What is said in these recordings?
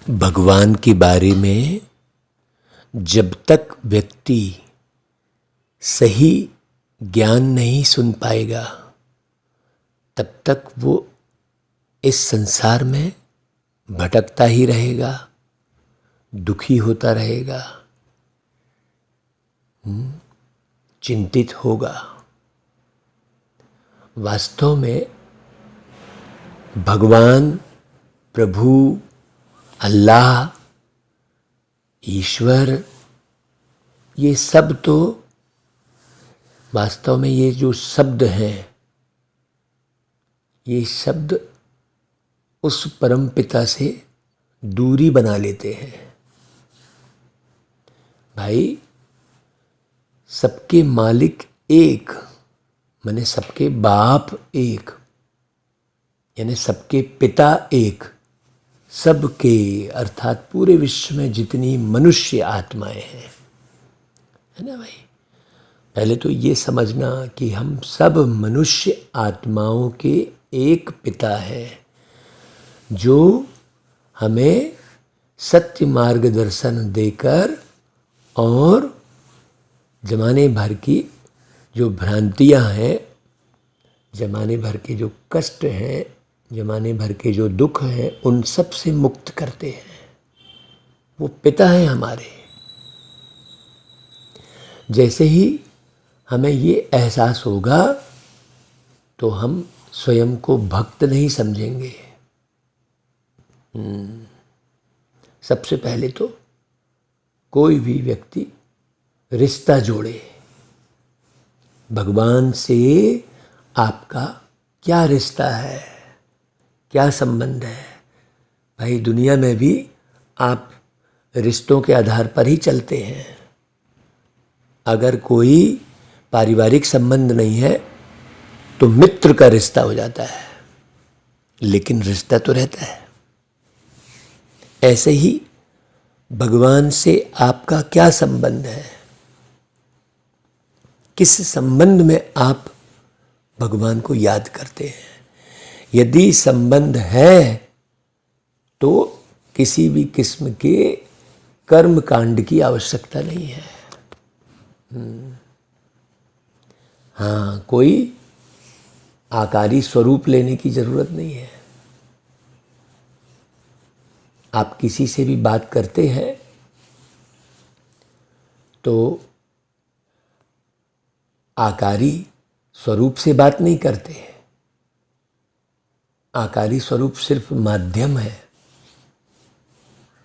भगवान के बारे में जब तक व्यक्ति सही ज्ञान नहीं सुन पाएगा तब तक वो इस संसार में भटकता ही रहेगा, दुखी होता रहेगा, चिंतित होगा। वास्तव में भगवान, प्रभु, अल्लाह, ईश्वर, ये सब तो वास्तव में ये जो शब्द हैं, ये शब्द उस परम पिता से दूरी बना लेते हैं। भाई, सबके मालिक एक, माने सबके बाप एक, यानी सबके पिता एक, सबके अर्थात पूरे विश्व में जितनी मनुष्य आत्माएं हैं, है ना भाई। पहले तो ये समझना कि हम सब मनुष्य आत्माओं के एक पिता है जो हमें सत्य मार्गदर्शन देकर और जमाने भर की जो भ्रांतियां हैं, जमाने भर के जो कष्ट हैं, जमाने भर के जो दुख हैं, उन सब से मुक्त करते हैं। वो पिता हैं हमारे। जैसे ही हमें ये एहसास होगा तो हम स्वयं को भक्त नहीं समझेंगे। सबसे पहले तो कोई भी व्यक्ति रिश्ता जोड़े, भगवान से आपका क्या रिश्ता है, क्या संबंध है। भाई, दुनिया में भी आप रिश्तों के आधार पर ही चलते हैं। अगर कोई पारिवारिक संबंध नहीं है तो मित्र का रिश्ता हो जाता है, लेकिन रिश्ता तो रहता है। ऐसे ही भगवान से आपका क्या संबंध है, किस संबंध में आप भगवान को याद करते हैं। यदि संबंध है तो किसी भी किस्म के कर्म कांड की आवश्यकता नहीं है। हाँ, कोई आकारी स्वरूप लेने की जरूरत नहीं है। आप किसी से भी बात करते हैं तो आकारी स्वरूप से बात नहीं करते हैं। आकारी स्वरूप सिर्फ माध्यम है।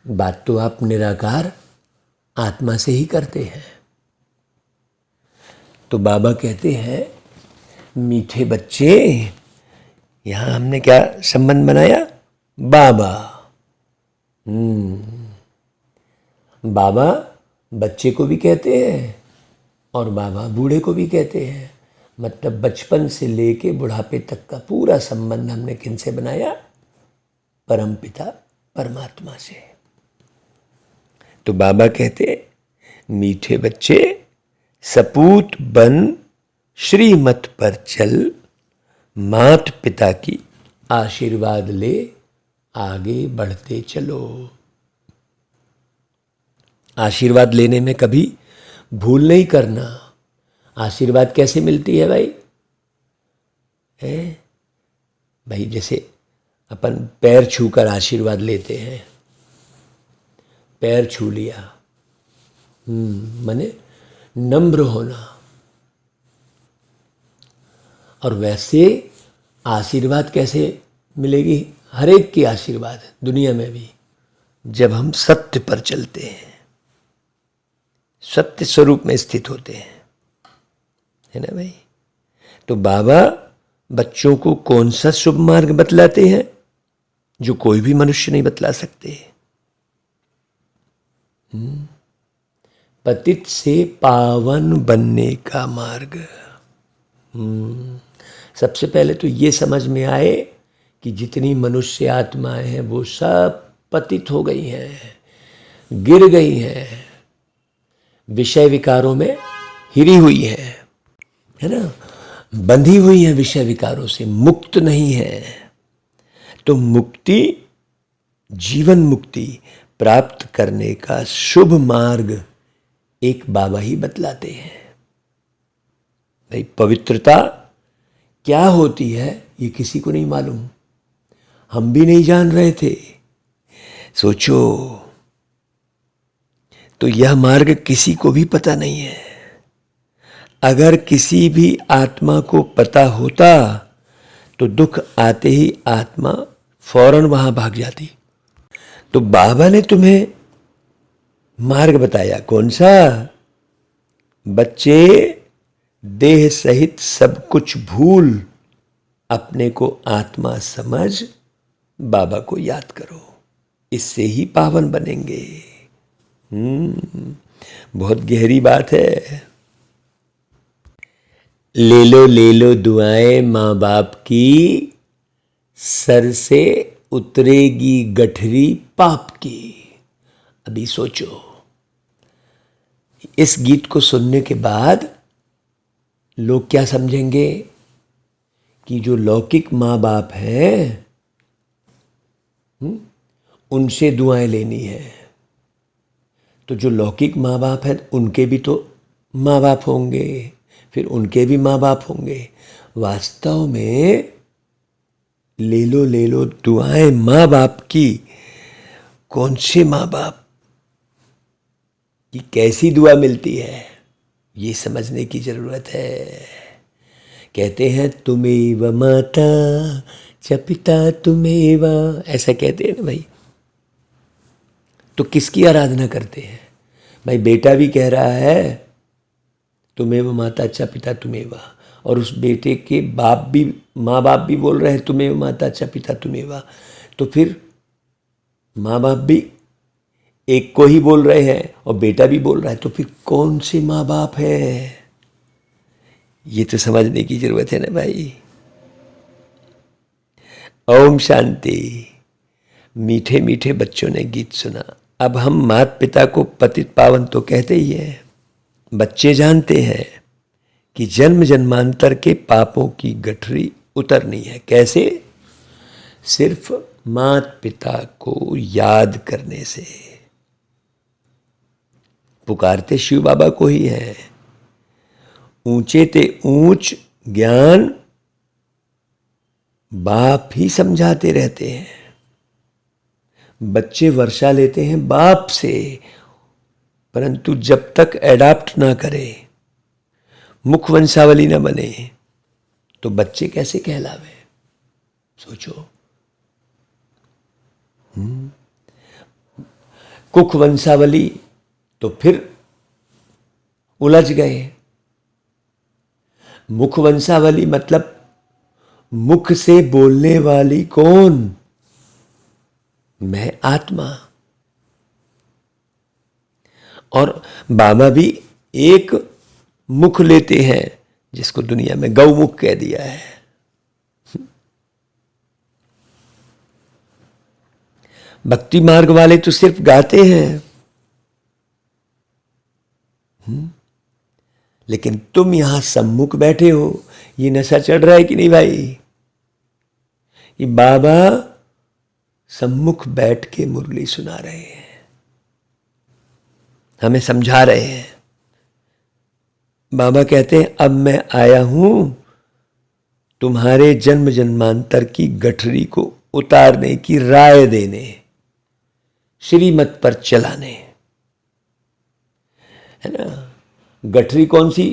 बात तो आप निराकार आत्मा से ही करते हैं। तो बाबा कहते हैं, मीठे बच्चे, यहां हमने क्या संबंध बनाया? बाबा। बाबा बच्चे को भी कहते हैं और बाबा बूढ़े को भी कहते हैं। मतलब बचपन से लेके बुढ़ापे तक का पूरा संबंध हमने किनसे बनाया? परमपिता परमात्मा से। तो बाबा कहते, मीठे बच्चे, सपूत बन श्रीमत पर चल, मात पिता की आशीर्वाद ले, आगे बढ़ते चलो। आशीर्वाद लेने में कभी भूल नहीं करना। आशीर्वाद कैसे मिलती है भाई? भाई, जैसे अपन पैर छूकर आशीर्वाद लेते हैं, पैर छू लिया, माने नम्र होना। और वैसे आशीर्वाद कैसे मिलेगी? हर एक की आशीर्वाद दुनिया में भी, जब हम सत्य पर चलते हैं, सत्य स्वरूप में स्थित होते हैं, है ना भाई। तो बाबा बच्चों को कौन सा शुभ मार्ग बतलाते हैं जो कोई भी मनुष्य नहीं बतला सकते? पतित से पावन बनने का मार्ग। सबसे पहले तो ये समझ में आए कि जितनी मनुष्य आत्माएं हैं वो सब पतित हो गई हैं, गिर गई हैं, विषय विकारों में हिरी हुई हैं, है ना, बंधी हुई हैं विषय विकारों से, मुक्त नहीं है। तो मुक्ति जीवन मुक्ति प्राप्त करने का शुभ मार्ग एक बाबा ही बतलाते हैं। भाई पवित्रता क्या होती है ये किसी को नहीं मालूम, हम भी नहीं जान रहे थे। सोचो, तो यह मार्ग किसी को भी पता नहीं है। अगर किसी भी आत्मा को पता होता तो दुख आते ही आत्मा फौरन वहां भाग जाती। तो बाबा ने तुम्हें मार्ग बताया, कौन सा? बच्चे, देह सहित सब कुछ भूल अपने को आत्मा समझ बाबा को याद करो, इससे ही पावन बनेंगे। बहुत गहरी बात है। ले लो दुआएं माँ बाप की, सर से उतरेगी गठरी पाप की। अभी सोचो, इस गीत को सुनने के बाद लोग क्या समझेंगे कि जो लौकिक माँ बाप हैं उनसे दुआएं लेनी है। तो जो लौकिक माँ बाप हैं उनके भी तो माँ बाप होंगे, फिर उनके भी माँ बाप होंगे। वास्तव में ले लो दुआएं माँ बाप की, कौन से माँ बाप की कैसी दुआ मिलती है ये समझने की जरूरत है। कहते हैं तुमेव माता च पिता तुमेव, ऐसा कहते हैं ना भाई। तो किसकी आराधना करते हैं भाई? बेटा भी कह रहा है तुमेव माता च पिता तुमेव, और उस बेटे के बाप भी, माँ बाप भी बोल रहे हैं तुमेव माता च पिता तुमेव। तो फिर माँ बाप भी एक को ही बोल रहे हैं और बेटा भी बोल रहा है, तो फिर कौन से माँ बाप है? ये तो समझने की जरूरत है ना भाई। ओम शांति। मीठे मीठे बच्चों ने गीत सुना। अब हम माता पिता को पतित पावन तो कहते ही हैं। बच्चे जानते हैं कि जन्म जन्मांतर के पापों की गठरी उतरनी है। कैसे? सिर्फ माता पिता को याद करने से। पुकारते शिव बाबा को ही है। ऊंचे ते ऊंच ज्ञान बाप ही समझाते रहते हैं। बच्चे वर्षा लेते हैं बाप से, परंतु जब तक एडाप्ट ना करे, मुख वंशावली ना बने, तो बच्चे कैसे कहलावे? सोचो। कुख वंशावली तो फिर उलझ गए। मुख वंशावली मतलब मुख से बोलने वाली कौन? मैं आत्मा। और बाबा भी एक मुख लेते हैं जिसको दुनिया में गौमुख कह दिया है। भक्ति मार्ग वाले तो सिर्फ गाते हैं, लेकिन तुम यहां सम्मुख बैठे हो, ये नशा चढ़ रहा है कि नहीं भाई? ये बाबा सम्मुख बैठ के मुरली सुना रहे हैं, हमें समझा रहे हैं। बाबा कहते हैं अब मैं आया हूं तुम्हारे जन्म जन्मांतर की गठरी को उतारने की राय देने, श्रीमत पर चलाने। है ना? गठरी कौन सी?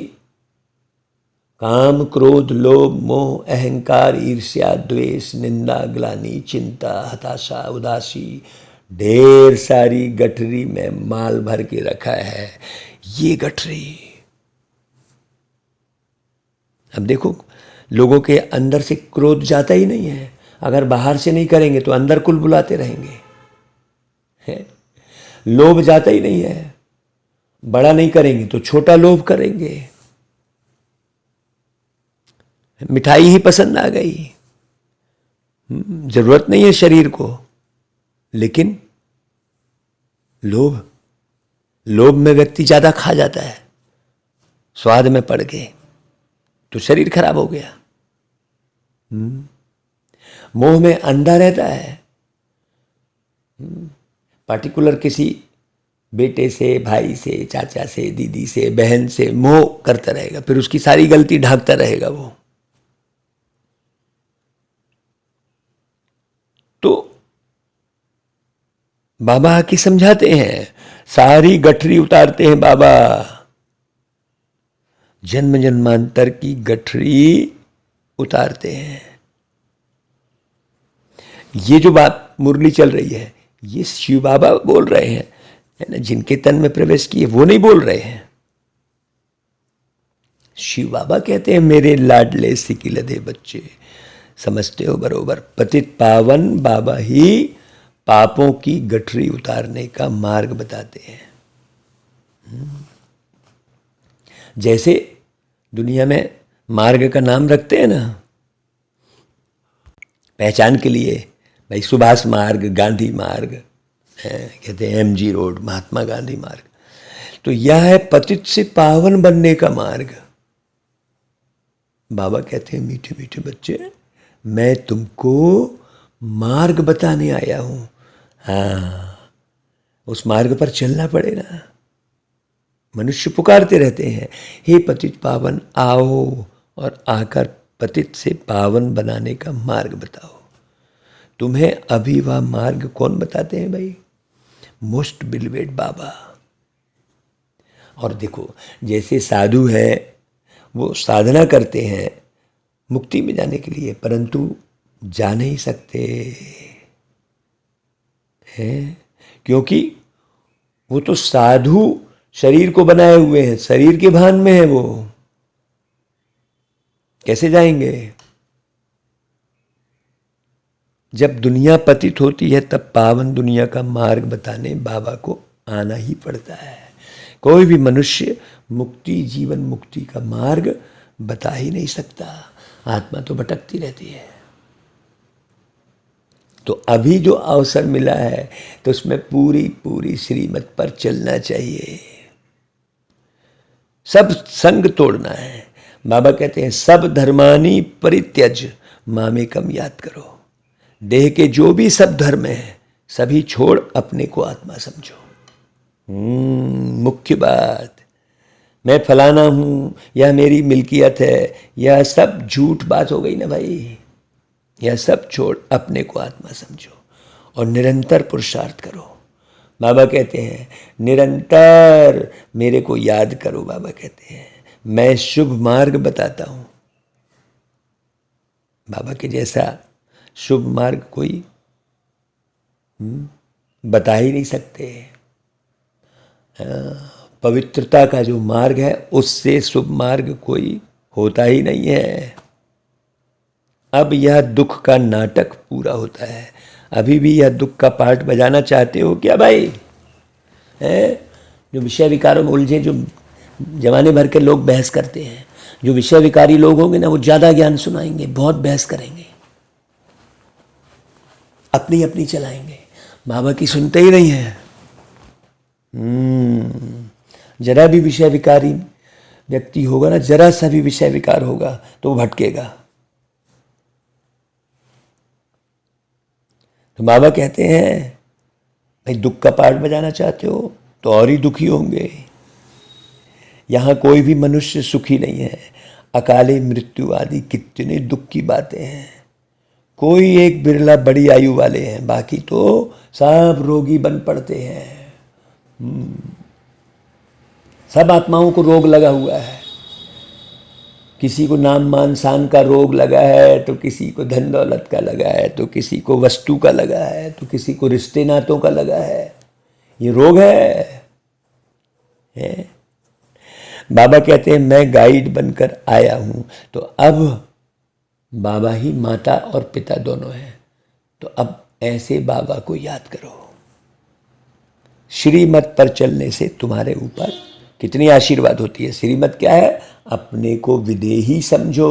काम क्रोध लोभ मोह अहंकार ईर्ष्या द्वेष निंदा ग्लानि चिंता हताशा उदासी, ढेर सारी गठरी में माल भर के रखा है। ये गठरी, अब देखो लोगों के अंदर से क्रोध जाता ही नहीं है। अगर बाहर से नहीं करेंगे तो अंदर कुल बुलाते रहेंगे। है? लोभ जाता ही नहीं है। बड़ा नहीं करेंगे तो छोटा लोभ करेंगे। मिठाई ही पसंद आ गई, जरूरत नहीं है शरीर को, लेकिन लोभ में व्यक्ति ज्यादा खा जाता है, स्वाद में पड़ के, तो शरीर खराब हो गया। मोह में अंधा रहता है, पार्टिकुलर किसी बेटे से, भाई से, चाचा से, दीदी से, बहन से मोह करता रहेगा, फिर उसकी सारी गलती ढांकता रहेगा वो। तो बाबा आके समझाते हैं, सारी गठरी उतारते हैं बाबा, जन्म जन्मांतर की गठरी उतारते हैं। ये जो बात मुरली चल रही है, ये शिव बाबा बोल रहे हैं, है ना, जिनके तन में प्रवेश किए वो नहीं बोल रहे हैं। शिव बाबा कहते हैं, मेरे लाडले सिकिलधे बच्चे, समझते हो बरोबर, पतित पावन बाबा ही पापों की गठरी उतारने का मार्ग बताते हैं। जैसे दुनिया में मार्ग का नाम रखते हैं ना पहचान के लिए, भाई सुभाष मार्ग, गांधी मार्ग, कहते हैं MG रोड, महात्मा गांधी मार्ग, तो यह है पतित से पावन बनने का मार्ग। बाबा कहते हैं, मीठे मीठे बच्चे, मैं तुमको मार्ग बताने आया हूं। हाँ, उस मार्ग पर चलना पड़ेगा। मनुष्य पुकारते रहते हैं, हे पतित पावन आओ, और आकर पतित से पावन बनाने का मार्ग बताओ। तुम्हें अभी वह मार्ग कौन बताते हैं भाई? मोस्ट बिलवेड बाबा। और देखो, जैसे साधु है, वो साधना करते हैं मुक्ति में जाने के लिए, परंतु जा नहीं सकते हैं, क्योंकि वो तो साधु शरीर को बनाए हुए हैं, शरीर के भान में है, वो कैसे जाएंगे? जब दुनिया पतित होती है तब पावन दुनिया का मार्ग बताने बाबा को आना ही पड़ता है। कोई भी मनुष्य मुक्ति, जीवन मुक्ति का मार्ग बता ही नहीं सकता, आत्मा तो भटकती रहती है। तो अभी जो अवसर मिला है तो उसमें पूरी पूरी श्रीमत पर चलना चाहिए, सब संग तोड़ना है। बाबा कहते हैं, सब धर्मानी परित्यज मामेकम याद करो। देह के जो भी सब धर्म है सभी छोड़ अपने को आत्मा समझो। मुख्य बात, मैं फलाना हूं, यह मेरी मिल्कियत है, यह सब झूठ बात हो गई ना भाई। यह सब छोड़ अपने को आत्मा समझो और निरंतर पुरुषार्थ करो। बाबा कहते हैं, निरंतर मेरे को याद करो। बाबा कहते हैं, मैं शुभ मार्ग बताता हूं। बाबा के जैसा शुभ मार्ग कोई बता ही नहीं सकते। पवित्रता का जो मार्ग है उससे शुभ मार्ग कोई होता ही नहीं है। अब यह दुख का नाटक पूरा होता है। अभी भी यह दुख का पार्ट बजाना चाहते हो क्या भाई? जो विषय विकारों में उलझे, जो जमाने भर के लोग बहस करते हैं, जो विषय विकारी लोग होंगे ना, वो ज़्यादा ज्ञान सुनाएंगे, बहुत बहस करेंगे, अपनी अपनी चलाएंगे, बाबा की सुनते ही नहीं है। जरा भी विषय विकारी व्यक्ति होगा ना, जरा सा भी विषय विकार होगा तो वो भटकेगा। तो बाबा कहते हैं, भाई दुख का पार्ट बजाना चाहते हो तो और ही दुखी होंगे। यहां कोई भी मनुष्य सुखी नहीं है। अकाले मृत्यु आदि कितने दुख की बातें हैं। कोई एक बिरला बड़ी आयु वाले हैं, बाकी तो सब रोगी बन पड़ते हैं। सब आत्माओं को रोग लगा हुआ है। किसी को नाम मान शान का रोग लगा है, तो किसी को धन दौलत का लगा है, तो किसी को वस्तु का लगा है, तो किसी को रिश्ते नातों का लगा है। ये रोग है। बाबा कहते हैं, मैं गाइड बनकर आया हूं। तो अब बाबा ही माता और पिता दोनों हैं। तो अब ऐसे बाबा को याद करो। श्रीमत पर चलने से तुम्हारे ऊपर कितनी आशीर्वाद होती है। श्रीमत क्या है? अपने को विदेही समझो।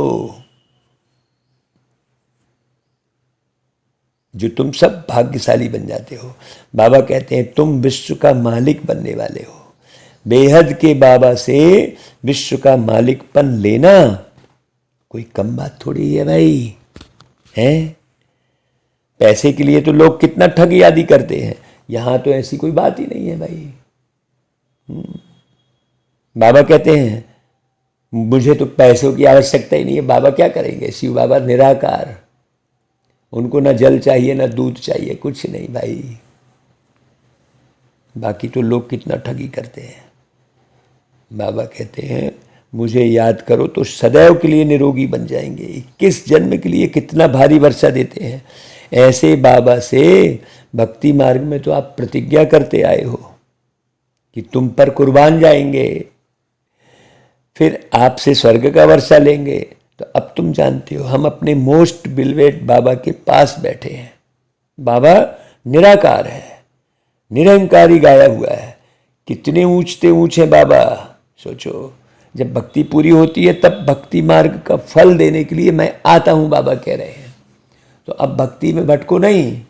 जो तुम सब भाग्यशाली बन जाते हो। बाबा कहते हैं, तुम विश्व का मालिक बनने वाले हो। बेहद के बाबा से विश्व का मालिकपन लेना कोई कम बात थोड़ी है भाई, है? पैसे के लिए तो लोग कितना ठगी आदि करते हैं, यहां तो ऐसी कोई बात ही नहीं है भाई। बाबा कहते हैं मुझे तो पैसों की आवश्यकता ही नहीं है। बाबा क्या करेंगे? शिव बाबा निराकार, उनको ना जल चाहिए ना दूध चाहिए, कुछ नहीं भाई। बाकी तो लोग कितना ठगी करते हैं। बाबा कहते हैं मुझे याद करो तो सदैव के लिए निरोगी बन जाएंगे। 21 जन्म के लिए कितना भारी वर्षा देते हैं। ऐसे बाबा से भक्ति मार्ग में तो आप प्रतिज्ञा करते आए हो कि तुम पर कुर्बान जाएंगे, फिर आपसे स्वर्ग का वर्षा लेंगे। तो अब तुम जानते हो हम अपने मोस्ट बिलवेट बाबा के पास बैठे हैं। बाबा निराकार है, निरंकारी गाया हुआ है। कितने ऊंचते ऊंचे बाबा। सोचो जब भक्ति पूरी होती है तब भक्ति मार्ग का फल देने के लिए मैं आता हूं, बाबा कह रहे हैं। तो अब भक्ति में भटको नहीं,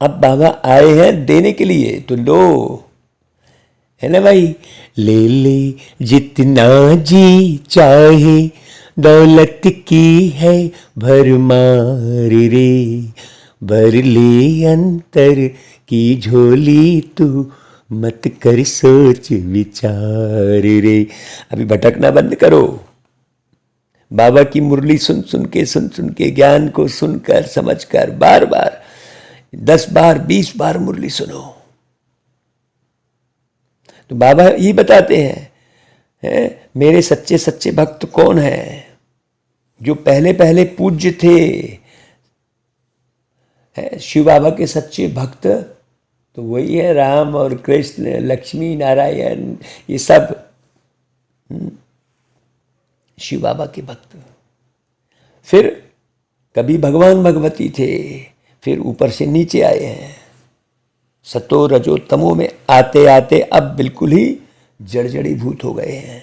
अब बाबा आए हैं देने के लिए, तो लो, है ना भाई। ले ले जितना जी चाहे, दौलत की है भरमार रे, भर ले अंतर की झोली तू, मत कर सोच विचार रे। अभी भटकना बंद करो। बाबा की मुरली सुन सुन के ज्ञान को सुनकर समझकर बार बार 10 बार 20 बार मुरली सुनो। तो बाबा ये बताते हैं मेरे सच्चे सच्चे भक्त कौन है? जो पहले पहले पूज्य थे। शिव बाबा के सच्चे भक्त तो वही है, राम और कृष्ण, लक्ष्मी नारायण, ये सब शिव बाबा के भक्त। फिर कभी भगवान भगवती थे, फिर ऊपर से नीचे आए हैं। सतो रजो तमो में आते आते अब बिल्कुल ही जड़जड़ी भूत हो गए हैं।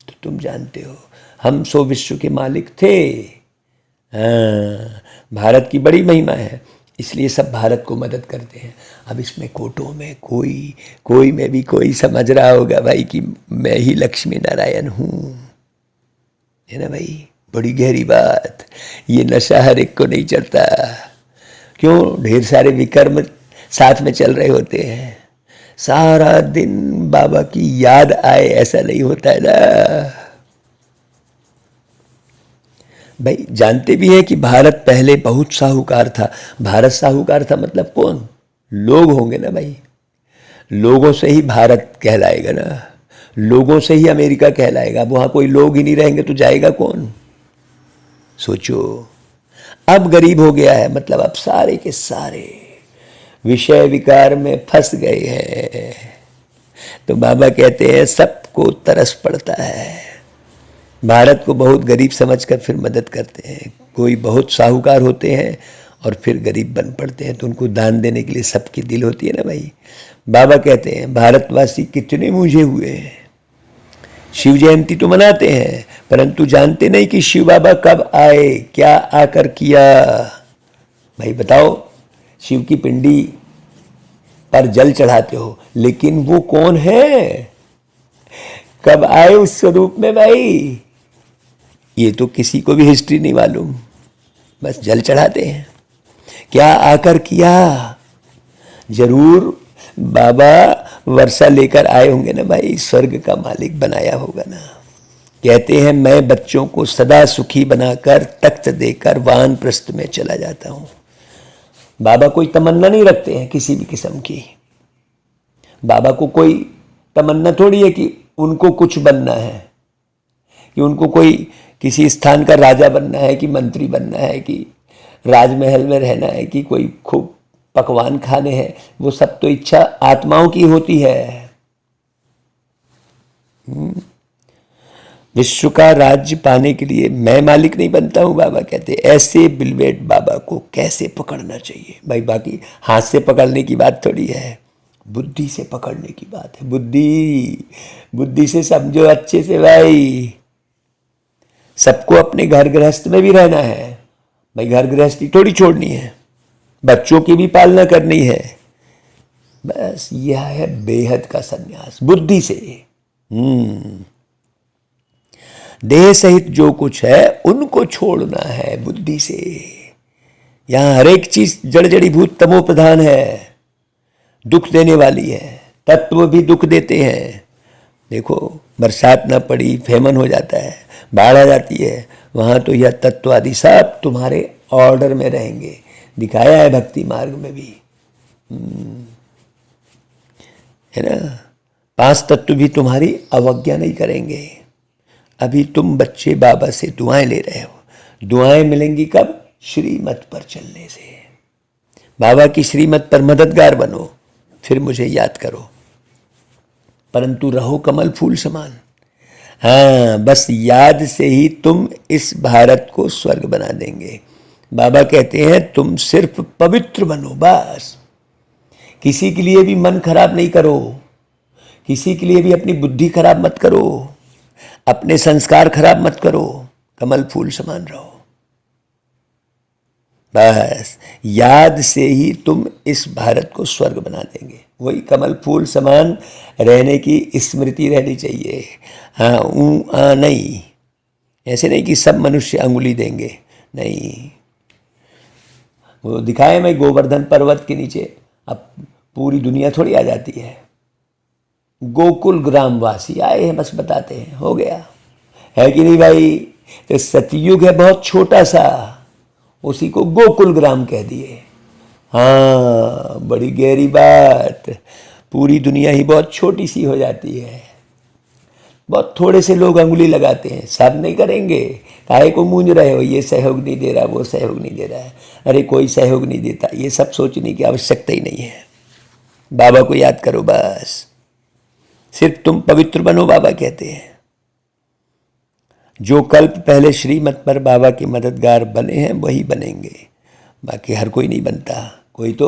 तो तुम जानते हो हम 100 विश्व के मालिक थे। भारत की बड़ी महिमा है, इसलिए सब भारत को मदद करते हैं। अब इसमें कोटों में कोई में भी कोई समझ रहा होगा भाई कि मैं ही लक्ष्मी नारायण हूं, है ना भाई। बड़ी गहरी बात। ये नशा हर एक को नहीं चढ़ता। क्यों? ढेर सारे विकर्म साथ में चल रहे होते हैं। सारा दिन बाबा की याद आए ऐसा नहीं होता है ना भाई। जानते भी है कि भारत पहले बहुत साहूकार था। भारत साहूकार था मतलब कौन? लोग होंगे ना भाई। लोगों से ही भारत कहलाएगा ना, लोगों से ही अमेरिका कहलाएगा। अब वहां कोई लोग ही नहीं रहेंगे तो जाएगा कौन? सोचो। अब गरीब हो गया है, मतलब अब सारे के सारे विषय विकार में फंस गए हैं। तो बाबा कहते हैं सबको तरस पड़ता है। भारत को बहुत गरीब समझकर फिर मदद करते हैं। कोई बहुत साहूकार होते हैं और फिर गरीब बन पड़ते हैं, तो उनको दान देने के लिए सबकी दिल होती है ना भाई। बाबा कहते हैं भारतवासी कितने मूझे हुए हैं। शिव जयंती तो मनाते हैं, परंतु जानते नहीं कि शिव बाबा कब आए, क्या आकर किया। भाई बताओ, शिव की पिंडी पर जल चढ़ाते हो, लेकिन वो कौन है, कब आए उस स्वरूप में भाई, ये तो किसी को भी हिस्ट्री नहीं मालूम। बस जल चढ़ाते हैं। क्या आकर किया? जरूर बाबा वर्षा लेकर आए होंगे ना भाई, स्वर्ग का मालिक बनाया होगा ना। कहते हैं मैं बच्चों को सदा सुखी बनाकर तख्त देकर वानप्रस्थ में चला जाता हूं। बाबा कोई तमन्ना नहीं रखते हैं किसी भी किस्म की। बाबा को कोई तमन्ना थोड़ी है कि उनको कुछ बनना है, कि उनको कोई किसी स्थान का राजा बनना है, कि मंत्री बनना है, कि राजमहल में रहना है, कि कोई खूब पकवान खाने हैं। वो सब तो इच्छा आत्माओं की होती है। विश्व का राज्य पाने के लिए मैं मालिक नहीं बनता हूं, बाबा कहते। ऐसे बिलवेट बाबा को कैसे पकड़ना चाहिए भाई। बाकी हाथ से पकड़ने की बात थोड़ी है, बुद्धि से पकड़ने की बात है। बुद्धि से समझो अच्छे से भाई। सबको अपने घर गृहस्थ में भी रहना है भाई, घर गृहस्थी थोड़ी छोड़नी है, बच्चों की भी पालना करनी है। बस यह है बेहद का सन्यास, बुद्धि से। देह सहित जो कुछ है उनको छोड़ना है बुद्धि से। यहाँ हर एक चीज जड़ जड़ीभूत तमो प्रधान है, दुख देने वाली है। तत्व भी दुख देते हैं। देखो, बरसात ना पड़ी, फेमन हो जाता है, बाढ़ आ जाती है, वहाँ तो यह तत्व आदि सब तुम्हारे ऑर्डर में रहेंगे। दिखाया है भक्ति मार्ग में भी, है ना। 5 तत्व भी तुम्हारी अवज्ञा नहीं करेंगे। अभी तुम बच्चे बाबा से दुआएं ले रहे हो। दुआएं मिलेंगी कब? श्रीमत पर चलने से। बाबा की श्रीमत पर मददगार बनो, फिर मुझे याद करो, परंतु रहो कमल फूल समान। हाँ, बस याद से ही तुम इस भारत को स्वर्ग बना देंगे। बाबा कहते हैं तुम सिर्फ पवित्र बनो, बस। किसी के लिए भी मन खराब नहीं करो, किसी के लिए भी अपनी बुद्धि खराब मत करो, अपने संस्कार खराब मत करो, कमल फूल समान रहो। बस याद से ही तुम इस भारत को स्वर्ग बना देंगे। वही कमल फूल समान रहने की स्मृति रहनी चाहिए। हाँ, नहीं, ऐसे नहीं कि सब मनुष्य अंगुली देंगे, नहीं। वो दिखाए मैं गोवर्धन पर्वत के नीचे, अब पूरी दुनिया थोड़ी आ जाती है। गोकुल ग्रामवासी आए हैं, बस बताते हैं, हो गया, है कि नहीं भाई। तो सतयुग है बहुत छोटा सा, उसी को गोकुल ग्राम कह दिए। हाँ, बड़ी गहरी बात। पूरी दुनिया ही बहुत छोटी सी हो जाती है। बहुत थोड़े से लोग अंगुली लगाते हैं, सब नहीं करेंगे। काहे को मूंझ रहे हो, ये सहयोग नहीं दे रहा, वो सहयोग नहीं दे रहा है। अरे कोई सहयोग नहीं देता, ये सब सोचने की आवश्यकता ही नहीं है। बाबा को याद करो बस। सिर्फ तुम पवित्र बनो, बाबा कहते हैं। जो कल्प पहले श्रीमत पर बाबा के मददगार बने हैं वही बनेंगे, बाकी हर कोई नहीं बनता। कोई तो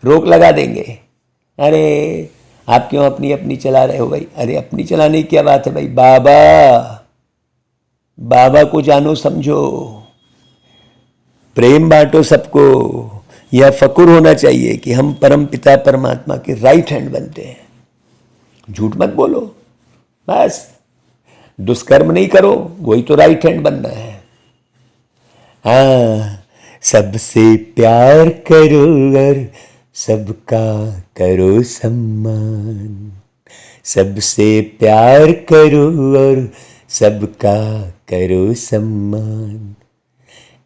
रोक लगा देंगे, अरे आप क्यों अपनी अपनी चला रहे हो भाई। अरे अपनी चलाने की क्या बात है भाई। बाबा को जानो समझो, प्रेम बांटो सबको। यह फकुर होना चाहिए कि हम परम पिता परमात्मा के राइट हैंड बनते हैं। झूठ मत बोलो, बस दुष्कर्म नहीं करो, वही तो राइट हैंड बनना है। हाँ, सबसे प्यार करो और सबका करो सम्मान। सबसे प्यार करो और सबका करो सम्मान।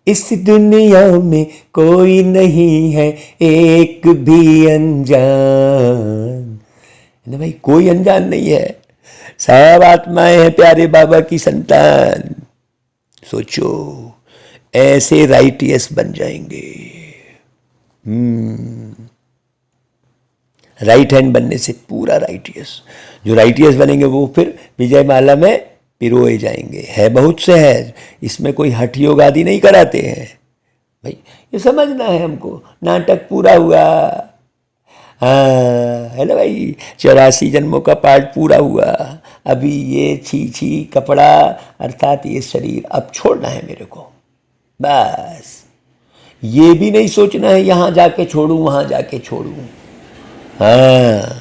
इस दुनिया में कोई नहीं है एक भी अनजान। ना भाई, कोई अनजान नहीं है, सब आत्माएं हैं प्यारे बाबा की संतान। सोचो, ऐसे राइटियस बन जाएंगे। राइट हैंड बनने से पूरा राइटियस। जो राइटियस बनेंगे वो फिर विजय माला में पिरोए जाएंगे। है बहुत से है, इसमें कोई हठ योग आदि नहीं कराते हैं भाई। ये समझना है हमको, नाटक पूरा हुआ। हाँ, है ना भाई, 84 जन्मों का पार्ट पूरा हुआ। अभी ये छी कपड़ा अर्थात ये शरीर अब छोड़ना है मेरे को, बस। ये भी नहीं सोचना है यहाँ जाके छोड़ूं, वहाँ जाके छोड़ूं। हाँ,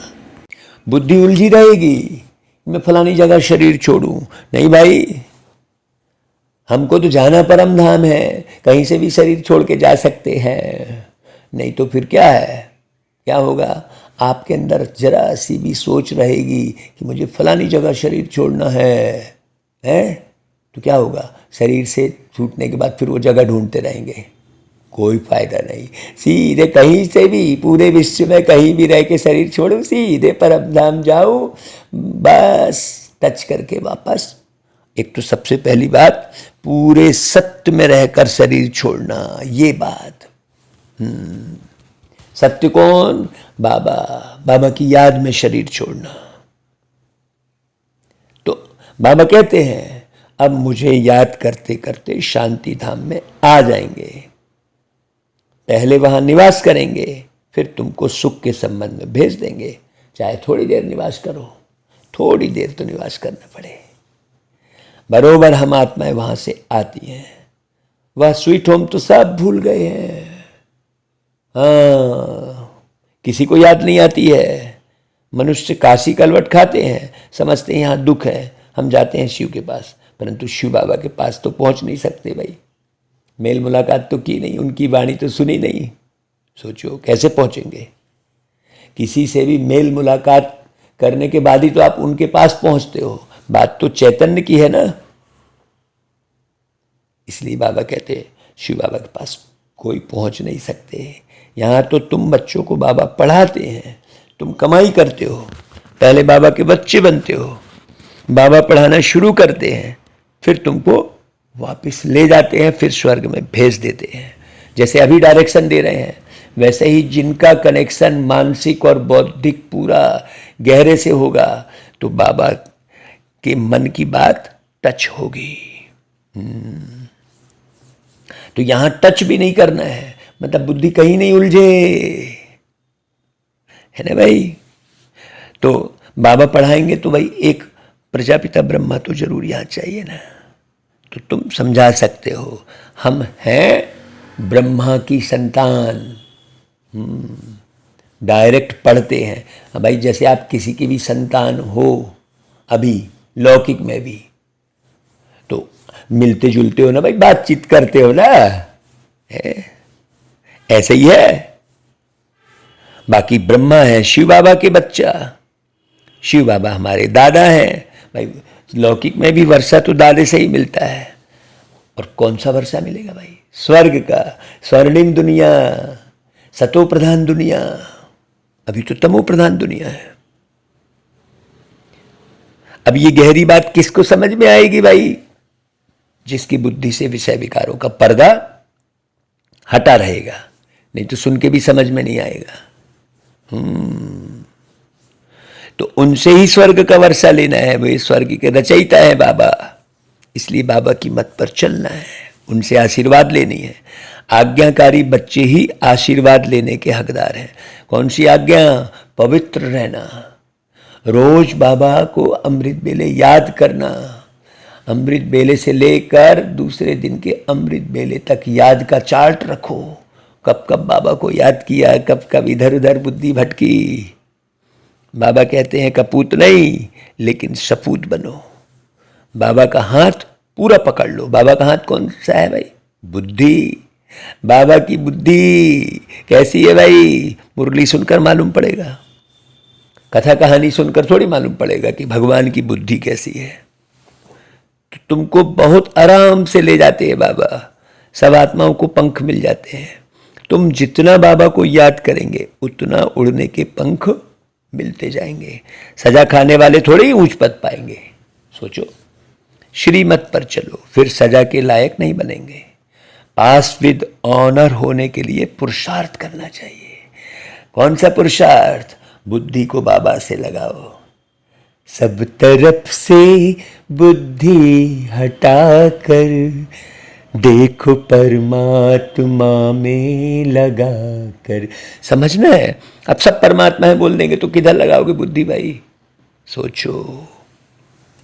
बुद्धि उलझी रहेगी, मैं फलानी जगह शरीर छोड़ूं। नहीं भाई, हमको तो जाना परम धाम है, कहीं से भी शरीर छोड़ के जा सकते हैं। नहीं तो फिर क्या है, क्या होगा। आपके अंदर जरा सी भी सोच रहेगी कि मुझे फलानी जगह शरीर छोड़ना है, तो क्या होगा, शरीर से छूटने के बाद फिर वो जगह ढूंढते रहेंगे, कोई फायदा नहीं। सीधे कहीं से भी पूरे विश्व में कहीं भी रह के शरीर छोड़ो, सीधे परम धाम जाओ, बस टच करके वापस। एक तो सबसे पहली बात, पूरे सत्य में रहकर शरीर छोड़ना, ये बात। सत्य कौन? बाबा। बाबा की याद में शरीर छोड़ना। तो बाबा कहते हैं अब मुझे याद करते करते शांति धाम में आ जाएंगे। पहले वहां निवास करेंगे, फिर तुमको सुख के संबंध में भेज देंगे। चाहे थोड़ी देर निवास करो, थोड़ी देर तो निवास करना पड़े। बरोबर हम आत्माएं वहां से आती हैं। वह स्वीट होम तो सब भूल गए हैं। हाँ, किसी को याद नहीं आती है। मनुष्य काशी कलवट खाते हैं, समझते हैं यहाँ दुख है, हम जाते हैं शिव के पास, परंतु शिव बाबा के पास तो पहुंच नहीं सकते भाई। मेल मुलाकात तो की नहीं, उनकी वाणी तो सुनी नहीं। सोचो कैसे पहुंचेंगे। किसी से भी मेल मुलाकात करने के बाद ही तो आप उनके पास पहुंचते हो। बात तो चैतन्य की है ना। इसलिए बाबा कहते हैं शिव बाबा के पास कोई पहुंच नहीं सकते। यहाँ तो तुम बच्चों को बाबा पढ़ाते हैं, तुम कमाई करते हो, पहले बाबा के बच्चे बनते हो, बाबा पढ़ाना शुरू करते हैं, फिर तुमको वापस ले जाते हैं, फिर स्वर्ग में भेज देते हैं। जैसे अभी डायरेक्शन दे रहे हैं, वैसे ही जिनका कनेक्शन मानसिक और बौद्धिक पूरा गहरे से होगा तो बाबा के मन की बात टच होगी। तो यहां टच भी नहीं करना है, मतलब बुद्धि कहीं नहीं उलझे, है ना भाई। तो बाबा पढ़ाएंगे तो भाई एक प्रजापिता ब्रह्मा तो जरूर यहां चाहिए ना। तो तुम समझा सकते हो हम हैं ब्रह्मा की संतान। डायरेक्ट पढ़ते हैं। हाँ भाई, जैसे आप किसी की भी संतान हो अभी लौकिक में भी, तो मिलते जुलते हो ना भाई, बातचीत करते हो ना, ऐसे ही है। बाकी ब्रह्मा है शिव बाबा के बच्चा, शिव बाबा हमारे दादा हैं भाई। लौकिक में भी वर्षा तो दादे से ही मिलता है। और कौन सा वर्षा मिलेगा भाई? स्वर्ग का, स्वर्णिम दुनिया, सतो प्रधान दुनिया। अभी तो तमो प्रधान दुनिया है। अब ये गहरी बात किसको समझ में आएगी भाई? जिसकी बुद्धि से विषय विकारों का पर्दा हटा रहेगा, नहीं तो सुन के भी समझ में नहीं आएगा। तो उनसे ही स्वर्ग का वर्षा लेना है। वे स्वर्ग के रचयिता है बाबा, इसलिए बाबा की मत पर चलना है, उनसे आशीर्वाद लेनी है। आज्ञाकारी बच्चे ही आशीर्वाद लेने के हकदार हैं। कौन सी आज्ञा? पवित्र रहना, रोज बाबा को अमृत बेले याद करना, अमृत बेले से लेकर दूसरे दिन के अमृत बेले तक याद का चार्ट रखो। कब कब बाबा को याद किया, कब कब इधर उधर बुद्धि भटकी। बाबा कहते हैं कपूत नहीं लेकिन सपूत बनो। बाबा का हाथ पूरा पकड़ लो। बाबा का हाथ कौन सा है भाई? बुद्धि। बाबा की बुद्धि कैसी है भाई? मुरली सुनकर मालूम पड़ेगा, कथा कहानी सुनकर थोड़ी मालूम पड़ेगा कि भगवान की बुद्धि कैसी है। तो तुमको बहुत आराम से ले जाते हैं बाबा, सब आत्माओं को पंख मिल जाते हैं। तुम जितना बाबा को याद करेंगे उतना उड़ने के पंख मिलते जाएंगे। सजा खाने वाले थोड़े ही ऊंच पद पाएंगे। सोचो, श्रीमत पर चलो, फिर सजा के लायक नहीं बनेंगे। पास विद ऑनर होने के लिए पुरुषार्थ करना चाहिए। कौन सा पुरुषार्थ? बुद्धि को बाबा से लगाओ। सब तरफ से बुद्धि हटाकर देखो परमात्मा में लगा कर। समझना है। अब सब परमात्मा है बोल देंगे तो किधर लगाओगे बुद्धि भाई? सोचो।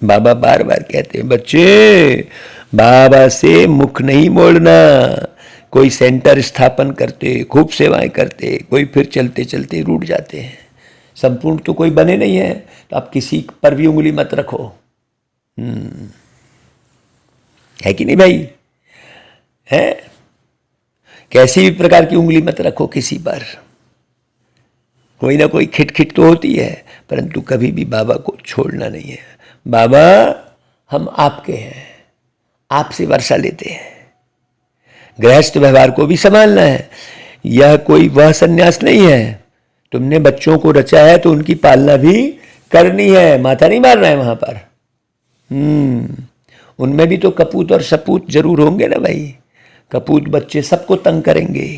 बाबा बार बार कहते हैं बच्चे, बाबा से मुख नहीं मोड़ना। कोई सेंटर स्थापन करते, खूब सेवाएं करते, कोई फिर चलते चलते रूठ जाते हैं। संपूर्ण तो कोई बने नहीं है, तो आप किसी पर भी उंगली मत रखो। है कि नहीं भाई? है? कैसी भी प्रकार की उंगली मत रखो किसी पर। कोई ना कोई खिटखिट तो होती है, परंतु कभी भी बाबा को छोड़ना नहीं है। बाबा हम आपके हैं, आपसे वर्षा लेते हैं। गृहस्थ व्यवहार को भी संभालना है। यह कोई वह संन्यास नहीं है। तुमने बच्चों को रचा है तो उनकी पालना भी करनी है, माथा नहीं मारना है वहां पर। उनमें भी तो कपूत और सपूत जरूर होंगे ना भाई। कपूत बच्चे सबको तंग करेंगे।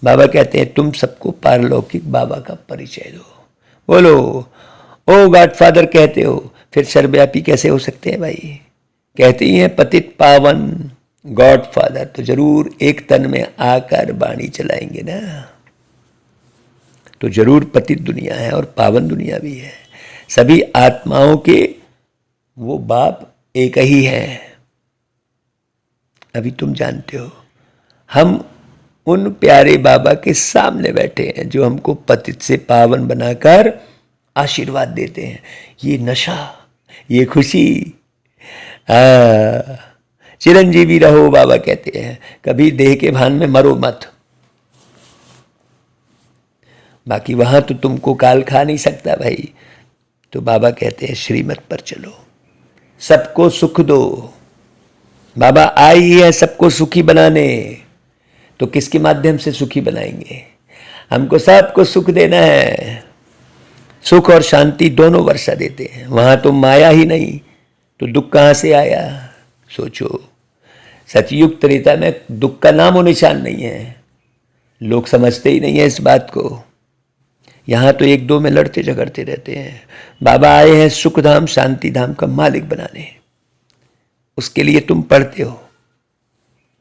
बाबा कहते हैं तुम सबको पारलौकिक बाबा का परिचय दो। बोलो ओ गॉडफादर कहते हो, फिर सर्वव्यापी कैसे हो सकते हैं भाई? कहते ही हैं पतित पावन गॉडफादर, तो जरूर एक तन में आकर वाणी चलाएंगे ना। तो जरूर पतित दुनिया है और पावन दुनिया भी है। सभी आत्माओं के वो बाप एक ही है। अभी तुम जानते हो, हम उन प्यारे बाबा के सामने बैठे हैं जो हमको पतित से पावन बनाकर आशीर्वाद देते हैं। ये नशा, ये खुशी, चिरंजीवी रहो बाबा कहते हैं, कभी देह के भान में मरो मत। बाकी वहां तो तुमको काल खा नहीं सकता भाई। तो बाबा कहते हैं श्रीमत पर चलो, सबको सुख दो। बाबा आई है सबको सुखी बनाने, तो किसके माध्यम से सुखी बनाएंगे? हमको सबको सुख देना है। सुख और शांति दोनों वर्षा देते हैं। वहां तो माया ही नहीं, तो दुख कहां से आया? सोचो, सतयुग त्रेता में दुख का नाम और निशान नहीं है। लोग समझते ही नहीं है इस बात को। यहां तो एक दो में लड़ते झगड़ते रहते हैं। बाबा आए हैं सुख धाम शांति धाम का मालिक बनाने। उसके लिए तुम पढ़ते हो।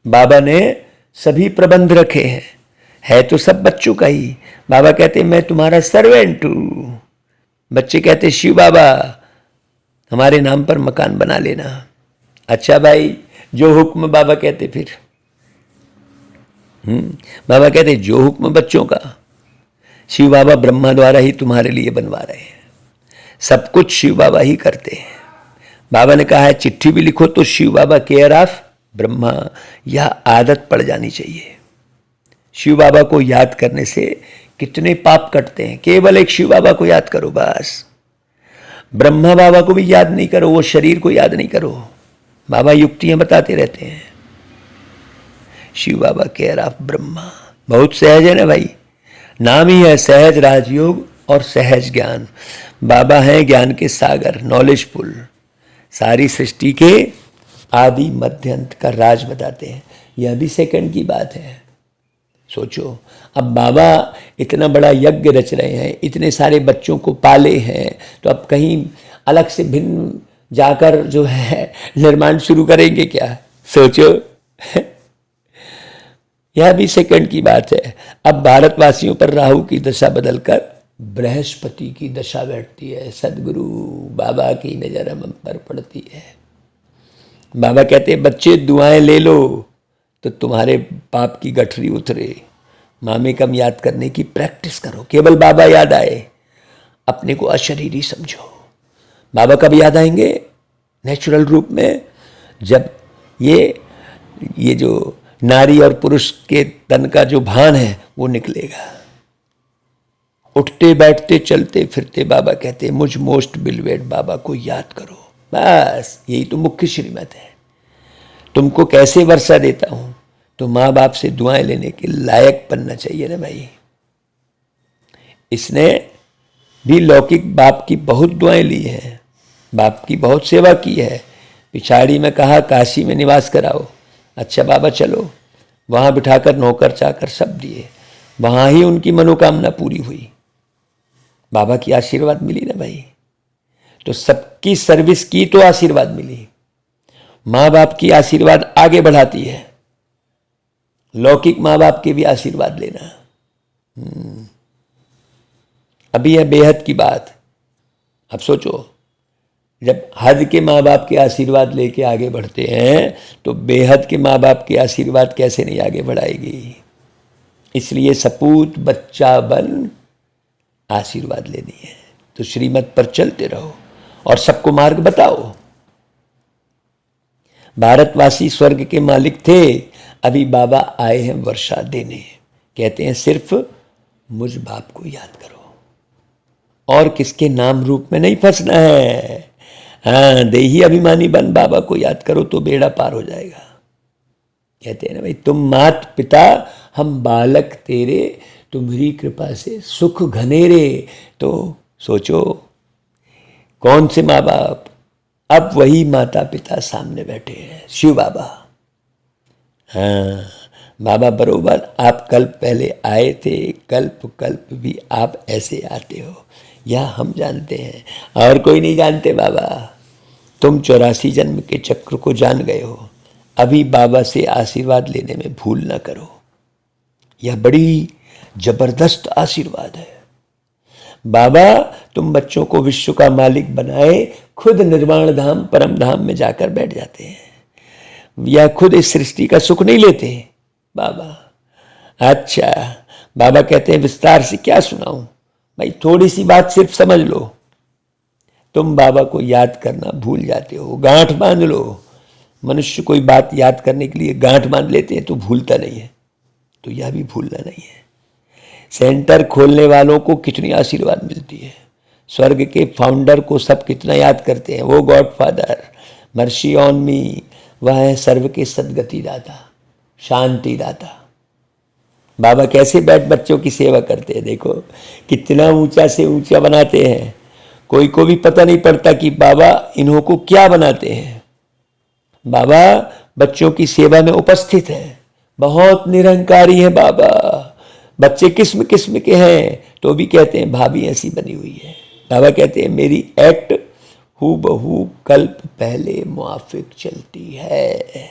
बाबा ने सभी प्रबंध रखे हैं, है तो सब बच्चों का ही। बाबा कहते मैं तुम्हारा सर्वेंट हूं। बच्चे कहते शिव बाबा हमारे नाम पर मकान बना लेना। अच्छा भाई, जो हुक्म बाबा कहते फिर। बाबा कहते जो हुक्म बच्चों का, शिव बाबा ब्रह्मा द्वारा ही तुम्हारे लिए बनवा रहे हैं। सब कुछ शिव बाबा ही करते हैं। बाबा ने कहा है चिट्ठी भी लिखो तो शिव बाबा केयर ऑफ ब्रह्मा। यह आदत पड़ जानी चाहिए। शिव बाबा को याद करने से कितने पाप कटते हैं। केवल एक शिव बाबा को याद करो बस। ब्रह्मा बाबा को भी याद नहीं करो, वो शरीर को याद नहीं करो। बाबा युक्तियां बताते रहते हैं। शिव बाबा केयर ऑफ ब्रह्मा। बहुत सहज है ना भाई, नाम ही है सहज राजयोग और सहज ज्ञान। बाबा हैं ज्ञान के सागर, नॉलेज पुल। सारी सृष्टि के आदि मध्य अंत का राज बताते हैं। यह भी सेकंड की बात है। सोचो, अब बाबा इतना बड़ा यज्ञ रच रहे हैं, इतने सारे बच्चों को पाले हैं, तो अब कहीं अलग से भिन्न जाकर जो है निर्माण शुरू करेंगे क्या? सोचो। यह भी सेकंड की बात है। अब भारतवासियों पर राहु की दशा बदलकर बृहस्पति की दशा बैठती है। सदगुरु बाबा की नजर हम पर पड़ती है। बाबा कहते हैं बच्चे दुआएं ले लो तो तुम्हारे पाप की गठरी उतरे। मामे कम याद करने की प्रैक्टिस करो। केवल बाबा याद आए, अपने को अशरीरी समझो। बाबा कब याद आएंगे? नेचुरल रूप में, जब ये जो नारी और पुरुष के तन का जो भान है वो निकलेगा। उठते बैठते चलते फिरते बाबा कहते हैं मुझ मोस्ट बिलवेड बाबा को याद करो। बस यही तो मुख्य श्रीमत है। तुमको कैसे वर्षा देता हूं, तो माँ बाप से दुआएं लेने के लायक बनना चाहिए ना भाई। इसने भी लौकिक बाप की बहुत दुआएं ली हैं, बाप की बहुत सेवा की है। पिछाड़ी में कहा काशी में निवास कराओ। अच्छा बाबा चलो, वहां बिठाकर नौकर चाकर सब दिए। वहां ही उनकी मनोकामना पूरी हुई। बाबा की आशीर्वाद मिली ना भाई। तो सबकी सर्विस की तो आशीर्वाद मिली। माँ बाप की आशीर्वाद आगे बढ़ाती है। लौकिक माँ बाप के भी आशीर्वाद लेना। अभी है बेहद की बात। अब सोचो, जब हद के माँ बाप के आशीर्वाद लेके आगे बढ़ते हैं तो बेहद के माँ बाप के आशीर्वाद कैसे नहीं आगे बढ़ाएगी। इसलिए सपूत बच्चा बन आशीर्वाद लेनी है। तो श्रीमत पर चलते रहो और सबको मार्ग बताओ। भारतवासी स्वर्ग के मालिक थे, अभी बाबा आए हैं वर्षा देने। कहते हैं सिर्फ मुझ बाप को याद करो और किसके नाम रूप में नहीं फंसना है। हाँ, देही अभिमानी बन बाबा को याद करो तो बेड़ा पार हो जाएगा। कहते हैं ना भाई, तुम मात पिता हम बालक तेरे, तुम्हारी कृपा से सुख घनेरे। तो सोचो, कौन से माँ बाप? अब वही माता पिता सामने बैठे हैं, शिव बाबा। हाँ, बाबा बरोबर आप कल्प पहले आए थे, कल्प कल्प भी आप ऐसे आते हो, यह हम जानते हैं और कोई नहीं जानते। बाबा तुम 84 जन्म के चक्र को जान गए हो। अभी बाबा से आशीर्वाद लेने में भूल ना करो। यह बड़ी जबरदस्त आशीर्वाद है। बाबा तुम बच्चों को विश्व का मालिक बनाए, खुद निर्वाण धाम परम धाम में जाकर बैठ जाते हैं। या खुद इस सृष्टि का सुख नहीं लेते बाबा। अच्छा, बाबा कहते हैं विस्तार से क्या सुनाऊं भाई, थोड़ी सी बात सिर्फ समझ लो। तुम बाबा को याद करना भूल जाते हो, गांठ बांध लो। मनुष्य कोई बात याद करने के लिए गांठ बांध लेते हैं तो भूलता नहीं है, तो यह भी भूलना नहीं है। सेंटर खोलने वालों को कितनी आशीर्वाद मिलती है, स्वर्ग के फाउंडर को सब कितना याद करते हैं, वो God father, mercy on me, वह है सर्व के सदगति दाता, शांति दाता। बाबा कैसे बैठ बच्चों की सेवा करते हैं, देखो कितना ऊंचा से ऊंचा बनाते हैं, कोई को भी पता नहीं पड़ता कि बाबा इन्हों को क्या बनाते हैं। बाबा बच्चों की सेवा में उपस्थित है, बहुत निरंकारी है बाबा। बच्चे किस्म किस्म के हैं तो भी कहते हैं भाभी ऐसी बनी हुई है। बाबा कहते हैं मेरी एक्ट हूबहू कल्प पहले मुआफिक चलती है।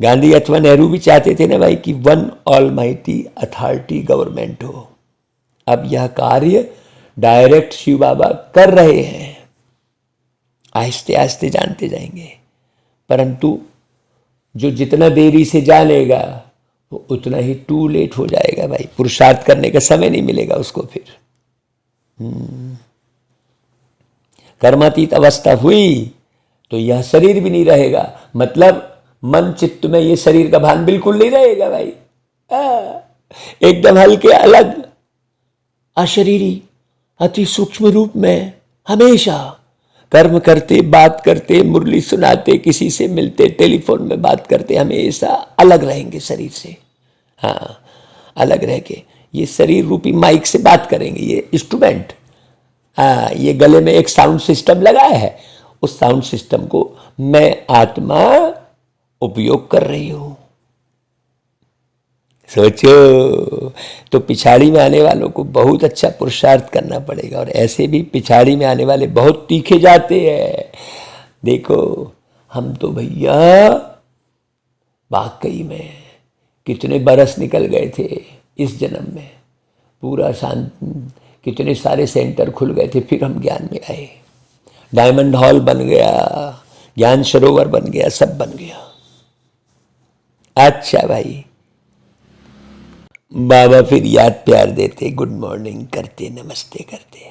गांधी अथवा नेहरू भी चाहते थे ना भाई कि वन ऑलमाइटी अथॉरिटी गवर्नमेंट हो। अब यह कार्य डायरेक्ट शिव बाबा कर रहे हैं, आहिस्ते आहिस्ते जानते जाएंगे। परंतु जो जितना देरी से जानेगा वो उतना ही टू लेट हो जाएगा भाई, पुरुषार्थ करने का समय नहीं मिलेगा उसको फिर। कर्मातीत अवस्था हुई तो यह शरीर भी नहीं रहेगा, मतलब मन चित्त में ये शरीर का भान बिल्कुल नहीं रहेगा भाई। एकदम हल्के अलग अशरीरी अति सूक्ष्म रूप में हमेशा कर्म करते, बात करते, मुरली सुनाते, किसी से मिलते, टेलीफोन में बात करते, हमेशा अलग रहेंगे शरीर से। हाँ, अलग रह के ये शरीर रूपी माइक से बात करेंगे, ये इंस्ट्रूमेंट। हाँ, ये गले में एक साउंड सिस्टम लगाया है, उस साउंड सिस्टम को मैं आत्मा उपयोग कर रही हूं। सोचो, तो पिछाड़ी में आने वालों को बहुत अच्छा पुरुषार्थ करना पड़ेगा, और ऐसे भी पिछाड़ी में आने वाले बहुत तीखे जाते हैं। देखो हम तो भैया वाकई में कितने बरस निकल गए थे इस जन्म में, पूरा शांत, कितने सारे सेंटर खुल गए थे, फिर हम ज्ञान में आए। डायमंड हॉल बन गया, ज्ञान सरोवर बन गया, सब बन गया। अच्छा भाई, बाबा फिर याद प्यार देते, गुड मॉर्निंग करते, नमस्ते करते।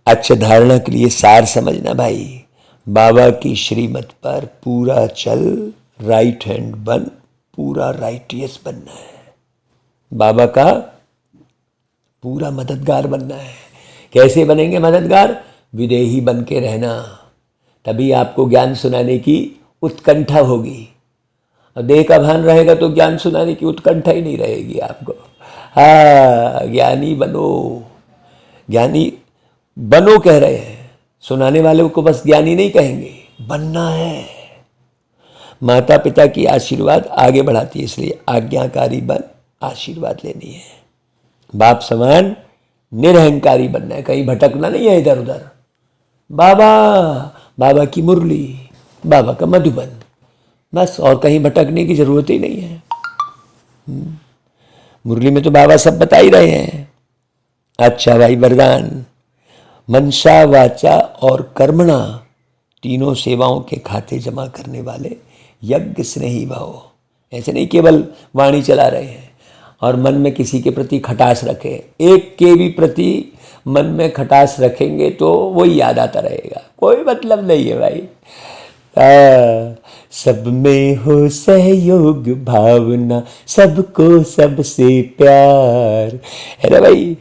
अच्छा, धारणा के लिए सार समझना भाई, बाबा की श्रीमत पर पूरा चल, राइट हैंड बन, पूरा राइटियस बनना है, बाबा का पूरा मददगार बनना है। कैसे बनेंगे मददगार? विदेही बन के रहना, तभी आपको ज्ञान सुनाने की उत्कंठा होगी। और देह का भान रहेगा तो ज्ञान सुनाने की उत्कंठा ही नहीं रहेगी आपको। हाँ, ज्ञानी बनो, ज्ञानी बनो कह रहे हैं, सुनाने वाले को बस ज्ञानी नहीं कहेंगे, बनना है। माता पिता की आशीर्वाद आगे बढ़ाती है, इसलिए आज्ञाकारी बन आशीर्वाद लेनी है। बाप समान निरहंकारी बनना है, कहीं भटकना नहीं है इधर उधर। बाबा, बाबा की मुरली, बाबा का मधुबन, बस, और कहीं भटकने की जरूरत ही नहीं है। मुरली में तो बाबा सब बता ही रहे हैं। अच्छा भाई, वरदान, मनसा वाचा और कर्मणा तीनों सेवाओं के खाते जमा करने वाले यज्ञ स्नेही भाव। ऐसे नहीं केवल वाणी चला रहे हैं और मन में किसी के प्रति खटास रखे, एक के भी प्रति मन में खटास रखेंगे तो वही याद आता रहेगा, कोई मतलब नहीं है भाई। सब में हो सहयोग भावना, सबको सबसे प्यार, है ना भाई।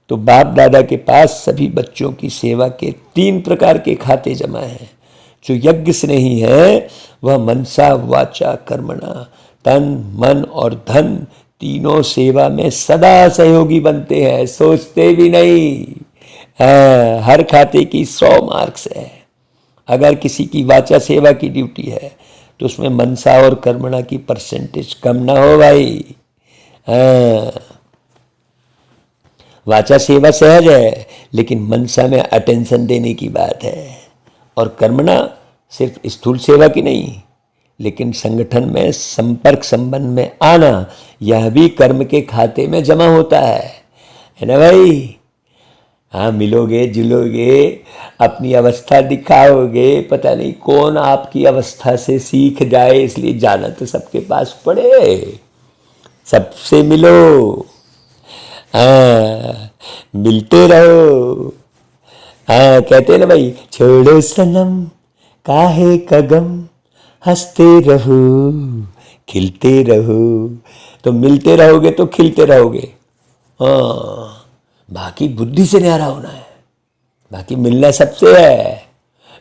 तो बाप दादा के पास सभी बच्चों की सेवा के 3 प्रकार के खाते जमा हैं। जो यज्ञ स्नेही है वह मनसा वाचा कर्मणा, तन मन और धन तीनों सेवा में सदा सहयोगी बनते हैं, सोचते भी नहीं। हर खाते की 100 मार्क्स है। अगर किसी की वाचा सेवा की ड्यूटी है तो उसमें मनसा और कर्मणा की परसेंटेज कम ना हो भाई। वाचा सेवा सहज है, लेकिन मनसा में अटेंशन देने की बात है, और कर्मणा सिर्फ स्थूल सेवा की नहीं, लेकिन संगठन में संपर्क संबंध में आना, यह भी कर्म के खाते में जमा होता है ना भाई। हाँ, मिलोगे जुलोगे, अपनी अवस्था दिखाओगे, पता नहीं कौन आपकी अवस्था से सीख जाए, इसलिए जाना तो सबके पास पड़े, सबसे मिलो। हाँ, मिलते रहो। हाँ, कहते हैं ना भाई, छोड़ो सनम काहे का गम, हंसते रहो, खिलते रहो। तो मिलते रहोगे तो खिलते रहोगे। हाँ, बाकी बुद्धि से न्यारा होना है, बाकी मिलना सबसे है।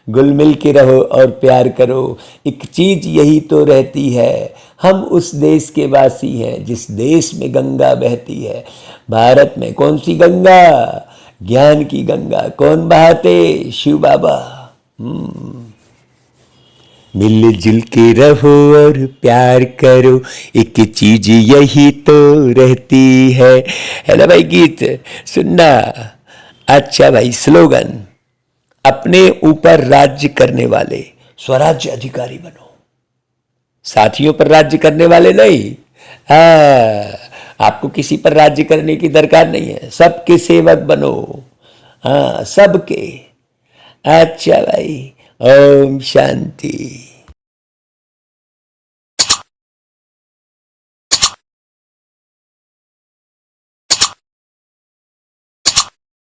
गुल मिल के रहो और प्यार करो। एक चीज यही तो रहती है, हम उस देश के वासी हैं जिस देश में गंगा बहती है। भारत में कौन सी गंगा? ज्ञान की गंगा। कौन बहाते? शिव बाबा। मिलजुल के रहो और प्यार करो, एक चीज यही तो रहती है ना भाई? गीत सुनना। अच्छा भाई, स्लोगन, अपने ऊपर राज्य करने वाले स्वराज्य अधिकारी बनो, साथियों पर राज्य करने वाले नहीं। हाँ, आपको किसी पर राज्य करने की दरकार नहीं है, सबके सेवक बनो। हाँ, सबके। अच्छा भाई, ओम शांति।